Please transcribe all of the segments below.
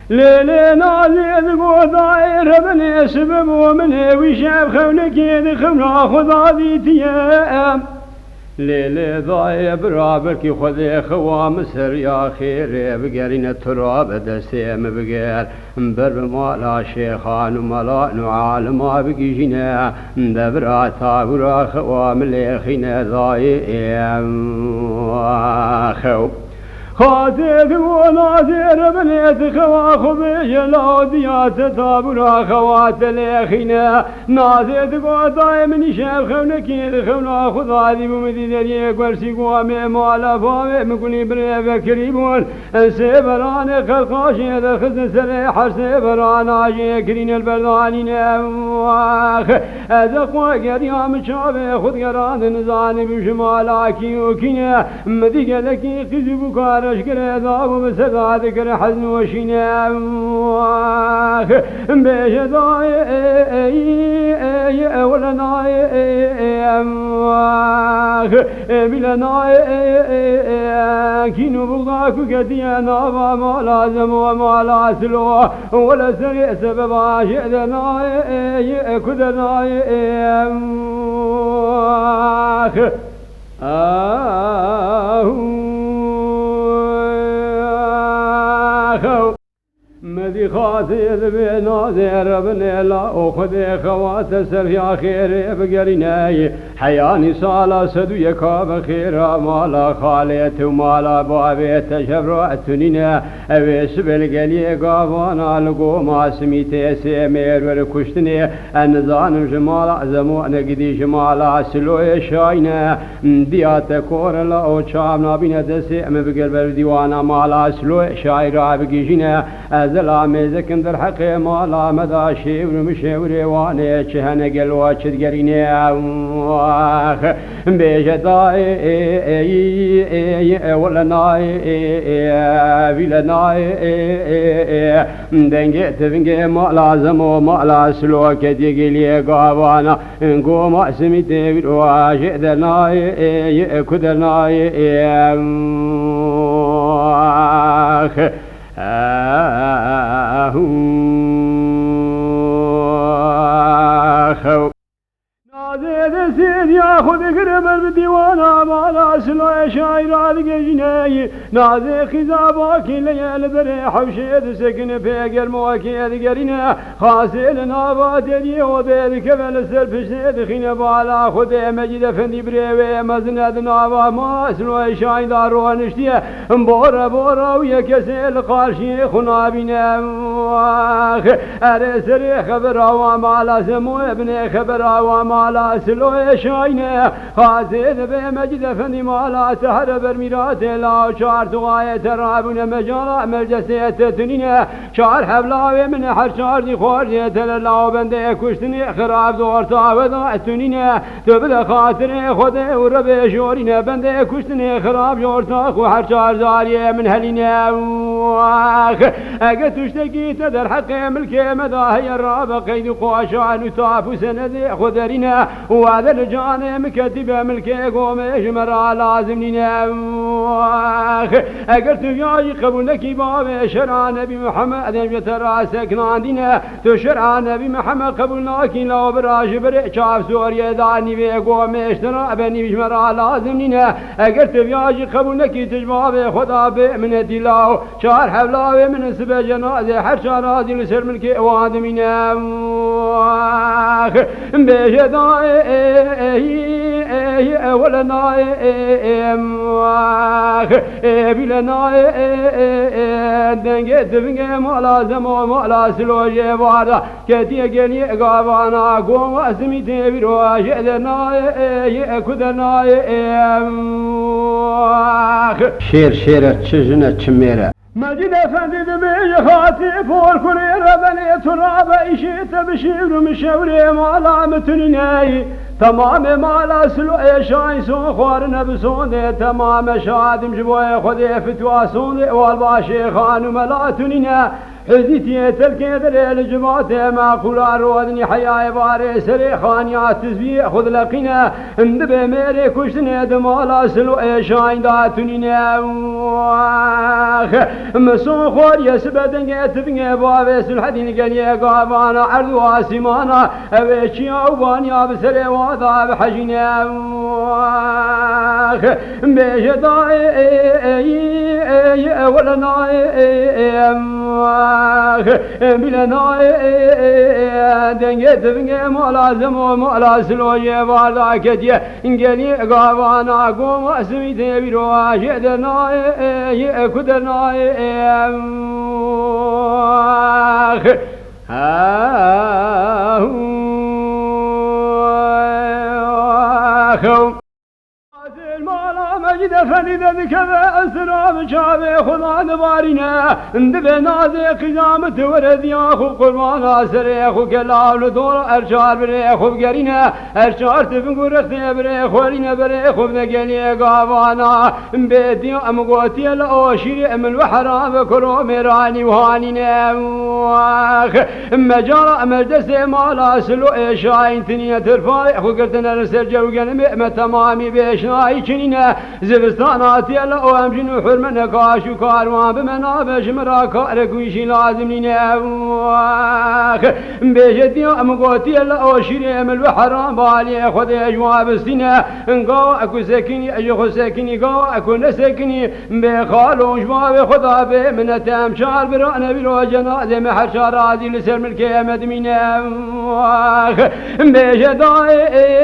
ليلي نازل قضاير بني سبب ومن وشاف خونك يدخلنا خذ ذيتيام ليلي ضايب رابك خذي خوام سر يا خير بقرين التراب دسيم بقر برب مالا شيخان وملا نعالم بقيجنا دبراتا برا خوام ليخين ضايم خو خاتف وناظر بنيت خواخ بجلا ديات تابنا خوات ليخنا ناظر قطاي من شاف خونك خونا خذادي بمدينة قرسي قوامي مالا فامي مكوني بريف كريمون سيبران خلقاشي خزن سريح سيبران عاشي كرين البردانين واخ ازقوا قريام شابي خذ قران نزاني بشمالاكي وكينا مدي قلكي قزبو كار أشكر ذاب مسداد كر حزن وشنا بجداي ولنا بلنا كينو بغاك كدينا وما لازم وما لاسلو ولا سري سبب عاشدنا كدنا مدي خاطر بناظر بني لا أخذ خوات سر خير بقرناي حياني صالا سدو يكاب خير مالا خاليت ومالا بابيت شبراتنينا أبيس بالقلي قابانا لقو ما سميتي سيمير وركشتني النظام جمالا زمونا قدي جمالا سلوي شاينا ديات كور لا أو شامنا بنا دسيم بقلب الديوانا مالا سلوي شايرا بقيجنا أزلا ميزكن در حق مالا مدى شيور مشوري واني چهن قلوة چدقريني بيجداي ولناي بلناي دنگي تفنگي مالا زمو مالا سلو كدقلي قابانا انقو ما سميتي بالواجه درناي كدرناي نادي سيد ياخذ قرب الديوانا مالا سلو شاير الجناي نادي خزابك ليال بريح وشيد سكن في قرموكي قرينا خاسل نابات دي وبيد كفل سلف سيد خين بالا خذ مجد فندي بريوي مزند نابا ما سلو شاير ونشتي بورا بورا ويكسل قاشي خنابنا ارسل خبر ومالا سمو ابن خبر ومالا سلو شاينه خازن بمجد فندي مالا تهر برميرات لا شعر تغاية ترابون مجالا مجسيت تنينه شعر حبلا من حر شعر دي خارجة لا بنده كشتني خراب دور تاودا تنينه تبدا خاطر خود ورب شورينه بنده كشتني خراب جور تا خو حر شعر زاريه من هلينه اگه تشتكي تدر حق ملك مداهي الراب قيد قواشان تاف سند خدرنا وهذا الجان مكتب ملك قومش مرا لازم نناخ اگر تجاي قبولك باب شرع نبي محمد يتراسك ناندنا تشرع نبي محمد قبولناك لا براج بري شاف سوريا داني بي قومش ترى بني مرا لازم ننا اگر تجاي قبولك تجباب خدا من دلاو شهر حبلاوي من سبع جنازة حر شرازي لسر ملك وادمنا بجداي ولنا بلنا دنگه دفنگه مالا زمو مالا سلوجه بارا كتي گني غابانا قوم اسمي تبرو اجدنا كدنا شير چجنه چميره مجد افندي دبي خاتي فور كرير بني تراب ايشيت بشير مشوري مالا متنياي تمام مالا سلو شاي سون خوارنا بسون تمام شادم جبوي خدي فتوا سون والباشي خان ملاتنينا حزيتي تلكيدر الجماعة ما قولا رودني حياة باري سري خانيات تزبي خذ لقينا اندب ميري كشتني دمالا سلو ايشاين داتنينا مسو خور يسبدن يتبني بابي سلحدين قنية قابانا عرض واسمانا اويشي اوبانيا بسري واضا بحجنا بيجداي ولناي بلناي دنجت بنجي ملازم وملاسلو يباردا كتيه انجلي قابانا قوم اسمي تبيرو شدناي كدناي مجد فريد بكذا أسرى بشابه خضان بارنا اندب نازي قزامة ورد ياخو قربان سريخو كلاب لدور أرشار بريخو بقرنا أرشار تفنقو رختي بريخو لنا بريخو بنقلي قابانا بيتي أمقوتي الأوشي من الوحرام كرو ميراني وهانينا مجارة مجدسي مالا سلو إيشاين تنية ترفاي خو قرتنا لسرجو قلمي تمامي بيشناي كنينا زبستاناتي الله وامجن وحرمنا كاشو كاروان بمنابش مراكارك ويشي لازم لنواخ بيجتي امقوتي الله وشيري من الحرام بالي خذ اجواب السنة انقو اكو سكني اجو سكني قو اكو نسكني بخالو جواب خذا بي من تمشار برانا بلو جنازة محر شارادي لسر ملكي مدمينواخ بيجتي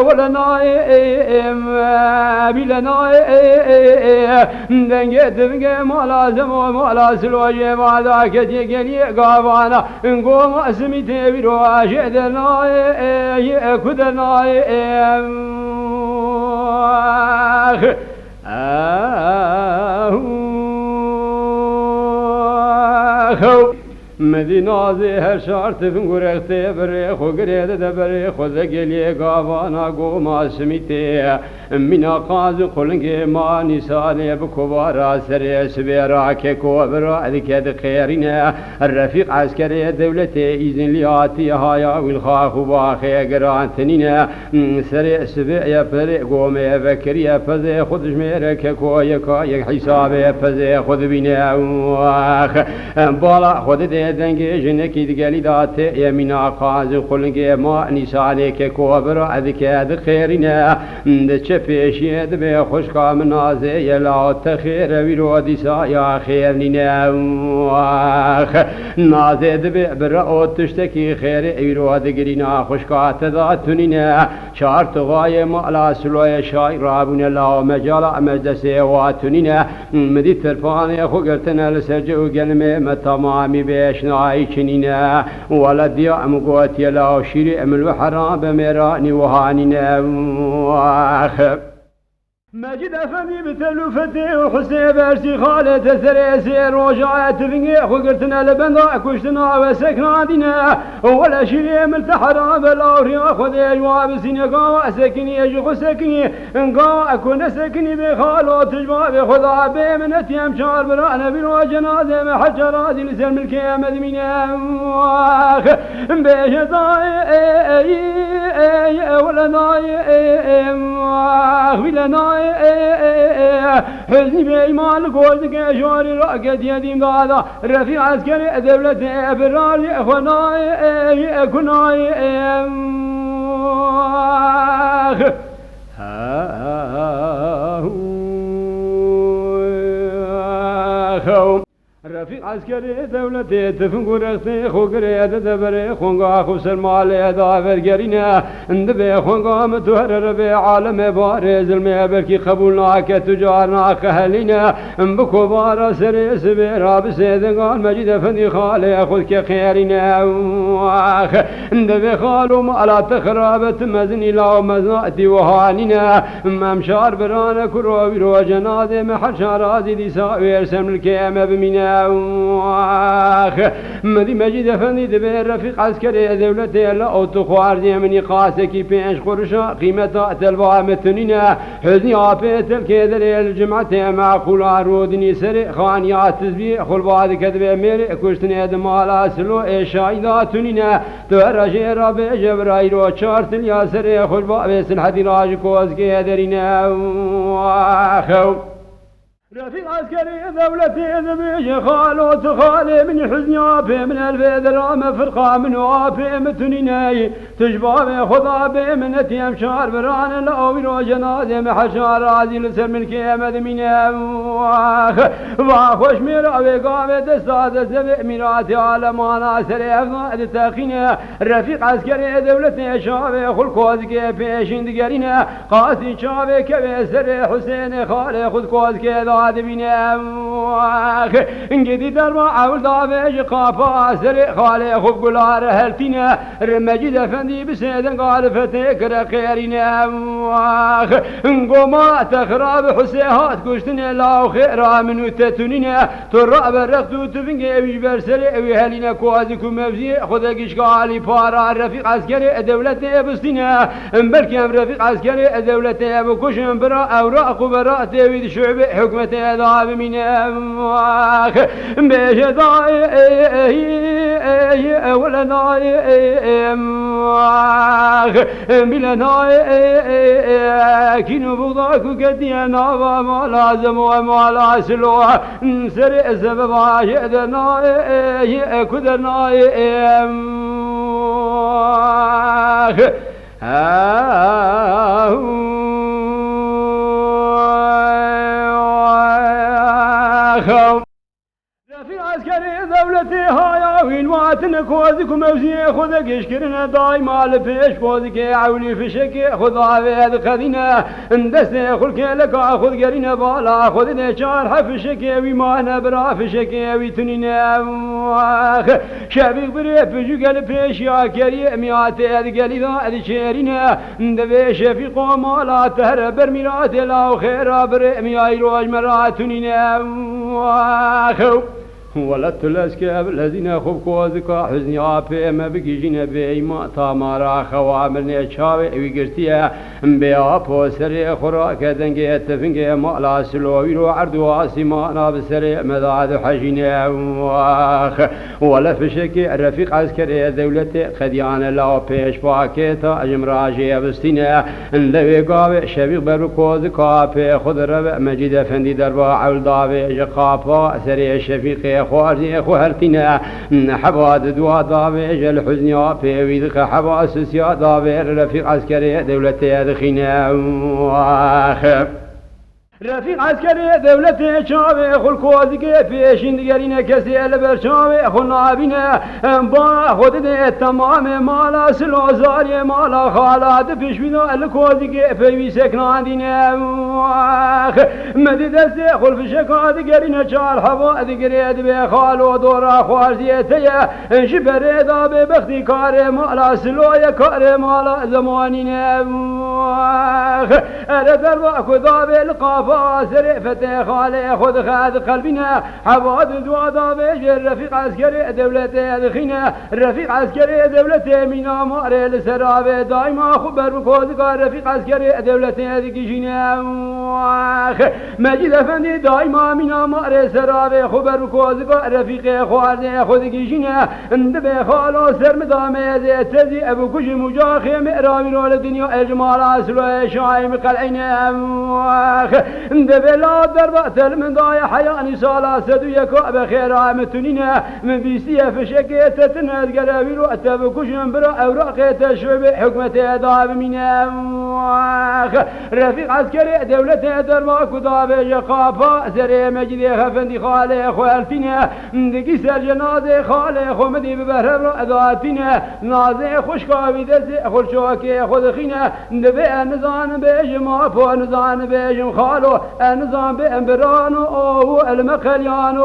ولناي بلناي دنجت بنجي ملازم وملاسل وجه بعد كتي قلي قابانا نقوم اسمي تبيرو شدناي كدناي مدينة زهر شارت فنقرقتي بريخ وقريد دبريخ وذقلي قابانا قوما سميتي من قاز قلنقي ما نساني بكبارا سري سبيرا كوبرا ذكاد خيرنا الرفيق عسكري دولتي إذن لياتي هايا والخاخ باخي قرانتنينا سري سبيع فريق قومي بكري فزي خذ جميرك كويا كايا حسابي فزي خذ بنا بالا خذ دنگی جنکی دگلی داته یمینا قاز خلنگی ما نسانی که کوبر ادکه خیرینه دچ پیشی دبی خوشکا منازه یلا تخیر ویرودی سایا خیرنینه نازه دبی برا تشتکی خیر ویرود گرینا خوشکا تداتنینه چهار تغای مالا سلوی شای رابون لا مجالا مجلسه واتنینه مدی ترفانه خوگرتنه لسرجو گلمه متمامی بیش ناي كنينا ولدي أمقوتي لا شيري أم الوحرام بميراني وهانينا مجد أفني بتلوفتي وحسين برسي خالد سريسي رجعت فيني وقرتنا لبندا كشتنا وسكنا دينا ولا شيء ملتحرا بلا ريا خذ جواب سينقا سكني اجو سكني انقا اكون سكني بخالو تجواب خذا بمن تيم شار برانا بلو جنازه محجر دي لسر ملكي مدمينا بيجداي ولا ناي ولا ناي حزني بإيمان قولك جاري راقد يديم هذا رفيع عسكري دولة براري أخناي كناي رفيق عسكري دولتي تفنقو رختي خوكري تدبري خونقا خسر مالي دافر قرينا اندبي خونقا متهرر بي عالم بارز الميبركي قبولناك تجارنا خهلنا بكو بارا سري سبيرا بسيدنقان مجد فندي خالي خذك خيرنا اندبي خالو مالا تخرابت مزني لا مزناتي وهاننا ممشار برانا كروبي رو جنازي محشار رازي دي ساوير سمل الكيامة بمنا مدي مجد أفندي دبي رفيق عسكري دولتي لا أوتخوار مني قاسكي بينش قرشا قيمة تلبا متنينا حزني عابت الكيدر الجمعة معقول عرودني سري خانيات تزبي خل بعد كذب ميري كشتني دمالا سلو إشايدا تنينا ترجي ربي جبرايل وشارت الياسر خل بعد سلحدي راج كوز كيدرينا واخو رفيق عسكري دولتي ذبيج خالو تخالي من حزن عافي من الفدرام فرقة من عافي متنيناي تجبابي خضابي من تيم شعر بران الأويل وجنازي محشار رازي لسر من كيمة مينا واخوش ميراوي قامي دستاد زبي ميراتي على مانا سريفنا دتاخينا رفيق عسكري دولتي شافي خلقوزكي بيشين دقرينا قاسي شافي كبي سري حسين خالي خذ كوزكي بنا انجدي درما عول دافش قافا سري خالي خب قلار هلتنا رمجد افندي بسيدن قال فتيك رقيرنا انقوما تخراب حسيهات كشتنا لا خيرا من تتننا ترى برقتو تفنجي اوي برسري اوي هلينا كوازكو مفزي خذكش قالي بارا رفيق عسكري دولتي بستنا بلكم رفيق عسكري دولتي بكشن برا اوراق وبراء تيويد شعب حكمة ذاب من أمواخ بجداي ولا ناي أمواخ بلا ناي كينو بغضاك وكدينا وما لازم وما لا سلوه سرع سبب عاشد ناي كدر ناي أمواخ رفيق عسكري دولتي هايا وين واتن كوزك وموزي خذك يشكرنا دايما لفيش كوزك عولي فشك خذ عبيد خذينا اندسنا خلك لك خذ قرينا بالا خذ نشار حفشك وما نبرا فشك ويتنينا شابك بريف جو قال فيش يا كريم ميات قال ذا شيرنا دبي شفيق وما لا تهرب برميرات لا خير بريم يا روج مراتنينا ولدت الأسكاب الذين خب كوزكا حزني عافي ما بقيجين بيما تامارا خوامرني شاوي ويقرتيا بيا بوسري خرا كدنجي تفنجي مالا سلوي رو عردو عاصمانا بسري مداد حجينا ولا فشكي الرفيق عسكري دولتي خديان لا بيش باكيتا اجمراجي بستينا لوي قاوي شبيق بركوزكا في خضر مجيد افندي دربا عول داوي جقافا سري شفيقي خوارزي خوهرتنا حباد دوا داوي الحزن عافي ويدخ حباس سيا داوي رفيق عسكري دولتي دخينا رفيق عسكري دولتي شاوي خل كوزكي فيشين دقرينا كسي البر شاوي خلنا بينا با خود تمام مالا سلو زاري مالا خالات فيش بنا الكوزكي في سكنان دينا مدد سي خل فشكا دقرينا شال حوا دقريد بخالو دورا خوارزيتيا جبر دا ببختي كار مالا سلو يا كار مالا زمانينا اردر واكو دا بالقاف سرع فتح خالي خذ خاذ قلبنا حواد دوادا بيجر رفيق عسكري دولتي دخينا رفيق عسكري دولتي مينا ماري لسرابي دايما خبر بكوزك رفيق عسكري دولتي دكيجينا مجيد افندي دايما مينا ماري سرابي خبر بكوزك رفيق خواري خذ كيجينا اندبي خالو سرمدامي زي تزي ابو كش مجاخي مئراوي رول الدنيا اجمال اسلو شايم قلعينا دبلا دربات المنضايا حياني سالا سدو يكو بخير عامتنينا من بيسيا فشكية تتناد قلبي الوقت بكشن برا اوراق تشعب حكمة داب منا رفيق عسكري دولة درباك وداب جقافا سري مجدي خفندي خالي خوالتنا دقي سر جنازي خالي خمدي ببرهب ذاتنا نازي خشكاوي دزي خلشوكي خذخينا دبي نزان بيجم عفو نزان بيجم خالو النظام بأمبرانو أو المخليانو